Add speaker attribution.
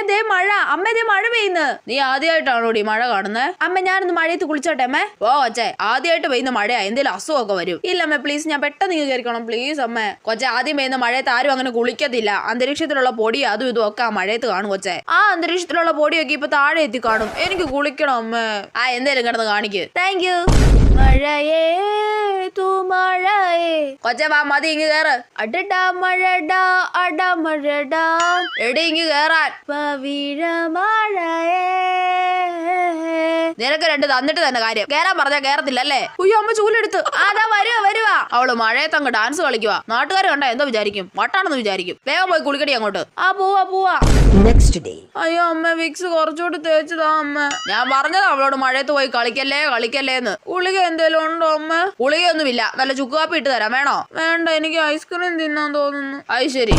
Speaker 1: ദേ മഴ. അമ്മ ദേ മഴ പെയ്യുന്നു. നീ ആദ്യമായിട്ടാണോടി മഴ കാണുന്നത്? അമ്മ ഞാനൊന്ന് മഴയത്ത് കുളിച്ചോട്ടെ അമ്മേ? ഓ കൊച്ചേ, ആദ്യമായിട്ട് പെയ്യുന്ന മഴയാ, എന്തെങ്കിലും അസുഖമൊക്കെ വരും. ഇല്ല അമ്മ പ്ലീസ്, ഞാൻ പെട്ടെന്ന് ഇങ്ങ് കയറിക്കണം പ്ലീസ് അമ്മ. കൊച്ചെ, ആദ്യം പെയ്യുന്ന മഴയത്ത് ആരും അങ്ങനെ കുളിക്കത്തില്ല. അന്തരീക്ഷത്തിലുള്ള പൊടി അതും ഇതും ഒക്കെ ആ മഴയത്ത് കാണും കൊച്ചെ. ആ അന്തരീക്ഷത്തിലുള്ള പൊടിയൊക്കെ ഇപ്പൊ താഴെ എത്തി കാണും. എനിക്ക് കുളിക്കണം അമ്മ. എന്തേലും കിടന്ന് കാണിക്ക്. Thank you. മഴയേ മഴയേ. കൊച്ചെ വാ, മതി ഇങ്ങ് കേറ്. അടടാ മഴടാ അട മഴടാ. എടി ഇങ്ങ് കേറാൻ. പവിഴ മഴയേ. നിനക്ക് രണ്ട് തന്നിട്ട് തന്നെ കാര്യം. കേറാൻ പറഞ്ഞാ കേറത്തില്ല അല്ലേ? ഉയ്യോ അമ്മ ചൂലെടുത്ത്. അതാ വരുവാ. അവള് മഴയത്ത് അങ്ങ് ഡാൻസ് കളിക്കുവാ. നാട്ടുകാർ കണ്ടാ എന്തോ വിചാരിക്കും? വട്ടാണെന്ന് വിചാരിക്കും. വേഗം പോയി കുളിക്കടി അങ്ങോട്ട്. പോവാ.
Speaker 2: Next day.
Speaker 1: അയ്യോ അമ്മ, വിക്സ് കുറച്ചുകൂടി തേച്ചതാ അമ്മ. ഞാൻ പറഞ്ഞതാ അവളോട് മഴയത്ത് പോയി കളിക്കല്ലേന്ന്. ഗുളിക എന്തേലും ഉണ്ടോ അമ്മ? ഗുളികയൊന്നുമില്ല. നല്ല ചുക്ക് കാപ്പി ഇട്ട് തരാം, വേണോ? വേണ്ട, എനിക്ക് ഐസ്ക്രീം തിന്നാൻ തോന്നുന്നു. അത് ശരി.